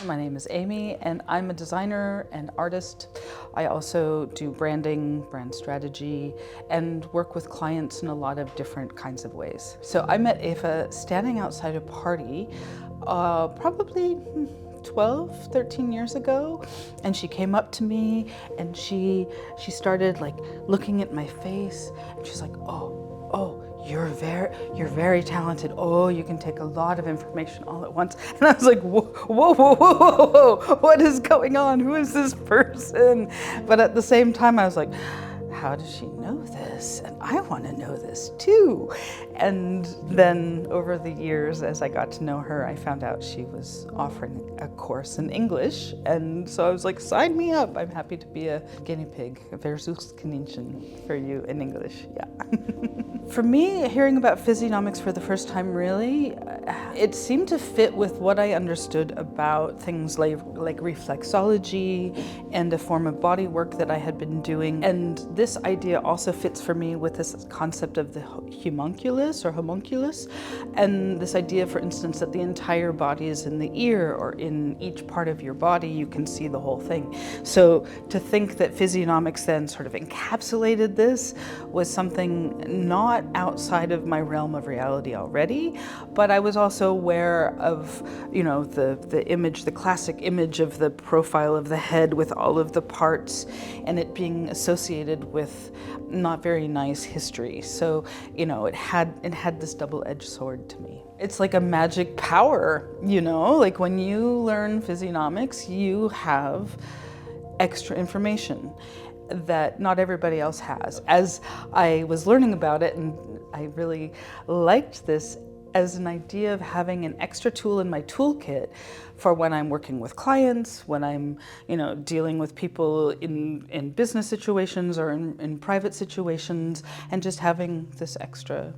My name is Amy, and I'm a designer and artist. I also do branding, brand strategy, and work with clients in a lot of different kinds of ways. So I met Eva standing outside a party, probably 12, 13 years ago, and she came up to me and she started like looking at my face, and she's like, oh, you're very talented. Oh, you can take a lot of information all at once. And I was like, whoa, what is going on? Who is this person? But at the same time, I was like, how does she know this? And I want to know this too. And then over the years, as I got to know her, I found out she was offering a course in English. And so I was like, sign me up. I'm happy to be a guinea pig, a Versuchskaninchen for you in English, yeah. For me, hearing about physiognomics for the first time, really, it seemed to fit with what I understood about things like reflexology and a form of body work that I had been doing. And this idea also fits for me with this concept of the homunculus, and this idea, for instance, that the entire body is in the ear, or in each part of your body you can see the whole thing. So to think that physiognomics then sort of encapsulated this was something not outside of my realm of reality already, but I was also aware of, the image, the classic image of the profile of the head with all of the parts, and it being associated with not very nice history. So, it had this double-edged sword to me. It's like a magic power, like when you learn physiognomics, you have extra information that not everybody else has. As I was learning about it, and I really liked this as an idea of having an extra tool in my toolkit for when I'm working with clients, when I'm, dealing with people in business situations or in private situations, and just having this extra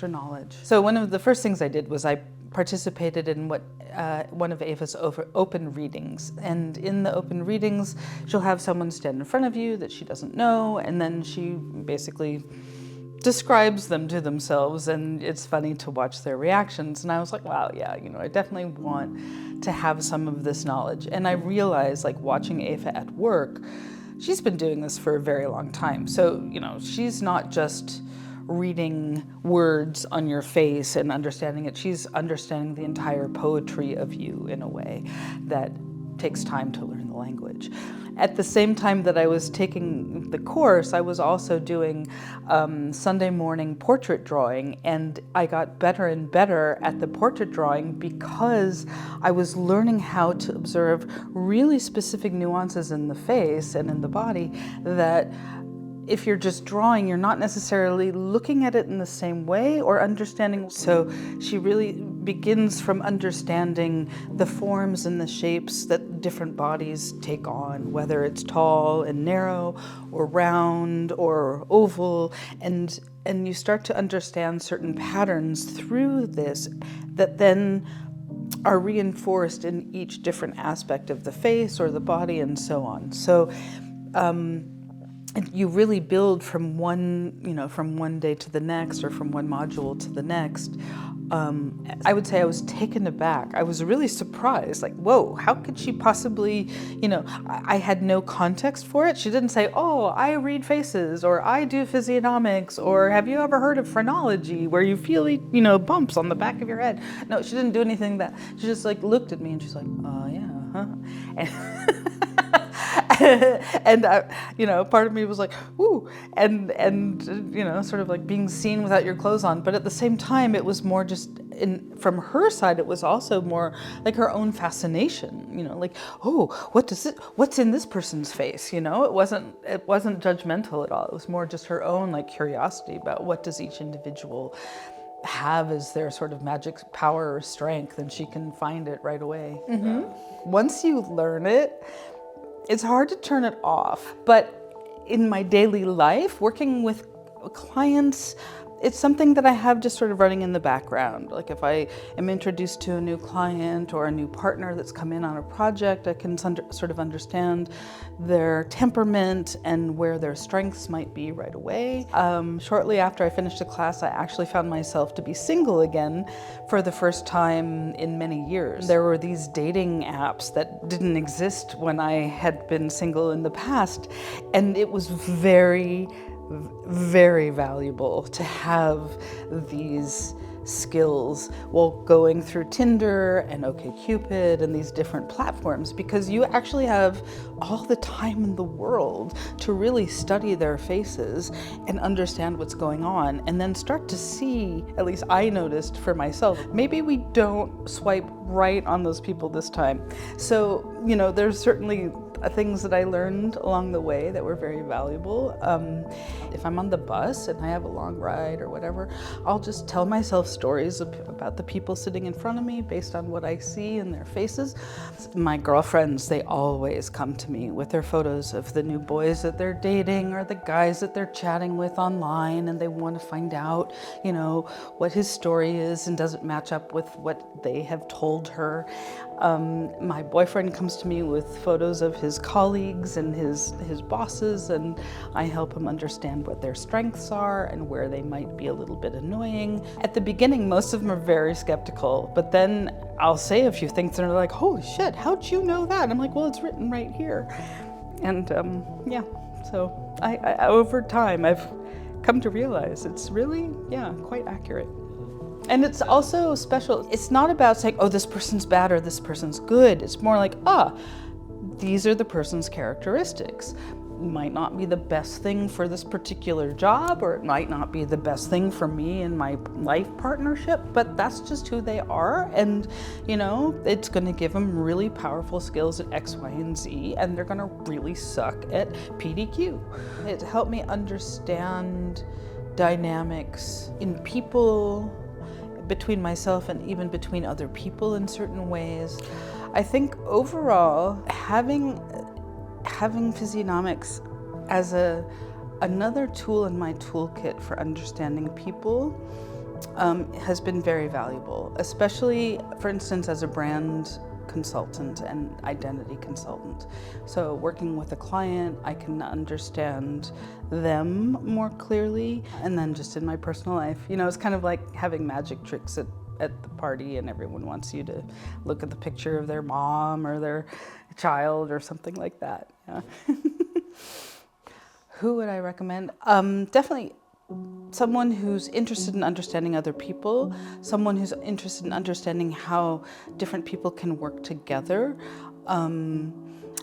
knowledge. So one of the first things I did was I participated in one of Eva's open readings. And in the open readings, she'll have someone stand in front of you that she doesn't know, and then she basically describes them to themselves, and it's funny to watch their reactions. And I was like, wow, yeah, I definitely want to have some of this knowledge. And I realized, like, watching Eva at work, she's been doing this for a very long time. So, she's not just reading words on your face and understanding it. She's understanding the entire poetry of you in a way that takes time to learn the language. At the same time that I was taking the course, I was also doing Sunday morning portrait drawing, and I got better and better at the portrait drawing because I was learning how to observe really specific nuances in the face and in the body that if you're just drawing, you're not necessarily looking at it in the same way or understanding. So she really begins from understanding the forms and the shapes that different bodies take on, whether it's tall and narrow or round or oval, and you start to understand certain patterns through this that then are reinforced in each different aspect of the face or the body and so on. So you really build from one day to the next, or from one module to the next. I would say I was taken aback. I was really surprised, like, whoa, how could she possibly, I had no context for it. She didn't say, oh, I read faces, or I do physiognomics, or have you ever heard of phrenology, where you feel, bumps on the back of your head? No, she didn't do anything like that. She just like looked at me and she's like, oh yeah, huh? And part of me was like, ooh, and sort of like being seen without your clothes on. But at the same time, it was more just from her side, it was also more like her own fascination, like, oh, what's in this person's face? It wasn't judgmental at all. It was more just her own like curiosity about what does each individual have as their sort of magic power or strength, and she can find it right away. Mm-hmm. Once you learn it, it's hard to turn it off. But in my daily life, working with clients, It's something that I have just sort of running in the background. Like if I am introduced to a new client or a new partner that's come in on a project, I can sort of understand their temperament and where their strengths might be right away. Shortly after I finished the class, I actually found myself to be single again for the first time in many years. There were these dating apps that didn't exist when I had been single in the past, and it was very valuable to have these skills while going through Tinder and OkCupid and these different platforms, because you actually have all the time in the world to really study their faces and understand what's going on, and then start to see, at least I noticed for myself, maybe we don't swipe right on those people this time. So, you know, there's certainly things that I learned along the way that were very valuable. If I'm on the bus and I have a long ride or whatever, I'll just tell myself stories about the people sitting in front of me based on what I see in their faces. My girlfriends, they always come to me with their photos of the new boys that they're dating or the guys that they're chatting with online, and they want to find out, you know, what his story is and does it match up with what they have told her. My boyfriend comes to me with photos of his colleagues and his bosses, and I help him understand what their strengths are and where they might be a little bit annoying. At the beginning, most of them are very skeptical, but then I'll say a few things and they're like, holy shit, how'd you know that? I'm like, well, it's written right here. And yeah, so I over time, I've come to realize it's really, yeah, quite accurate. And it's also special. It's not about saying, oh, this person's bad or this person's good. It's more like, these are the person's characteristics. Might not be the best thing for this particular job, or it might not be the best thing for me and my life partnership, but that's just who they are. And, you know, it's going to give them really powerful skills at X, Y, and Z, and they're going to really suck at PDQ. It helped me understand dynamics in people, between myself and even between other people in certain ways. I think overall, having Physiognomics as another tool in my toolkit for understanding people has been very valuable, especially, for instance, as a brand consultant and identity consultant. So working with a client, I can understand them more clearly. And then just in my personal life, you know, it's kind of like having magic tricks at the party and everyone wants you to look at the picture of their mom or their child or something like that. Yeah. Who would I recommend? Definitely someone who's interested in understanding other people, someone who's interested in understanding how different people can work together. I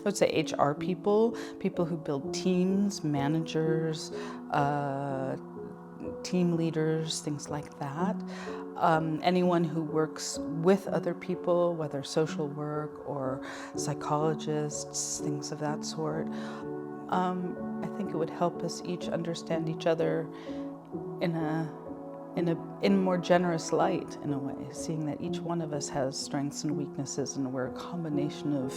would say HR people who build teams, managers, team leaders, things like that. Anyone who works with other people, whether social work or psychologists, things of that sort. I think it would help us each understand each other in a more generous light, in a way, seeing that each one of us has strengths and weaknesses, and we're a combination of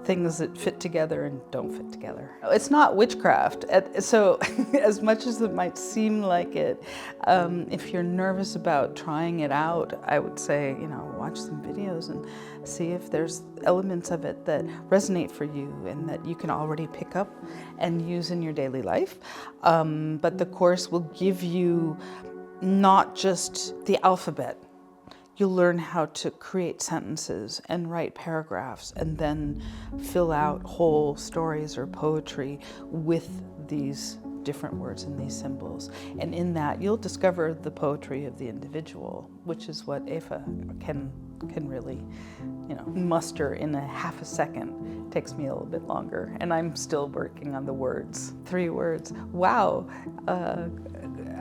things that fit together and don't fit together. It's not witchcraft. So as much as it might seem like it, if you're nervous about trying it out, I would say, you know, watch some videos and see if there's elements of it that resonate for you and that you can already pick up and use in your daily life. But the course will give you not just the alphabet. You'll learn how to create sentences and write paragraphs and then fill out whole stories or poetry with these different words and these symbols. And in that, you'll discover the poetry of the individual, which is what Eva can really, you know, muster in a half a second. It takes me a little bit longer, and I'm still working on the words. 3 words. Wow,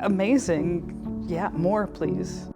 amazing. Yeah, more, please.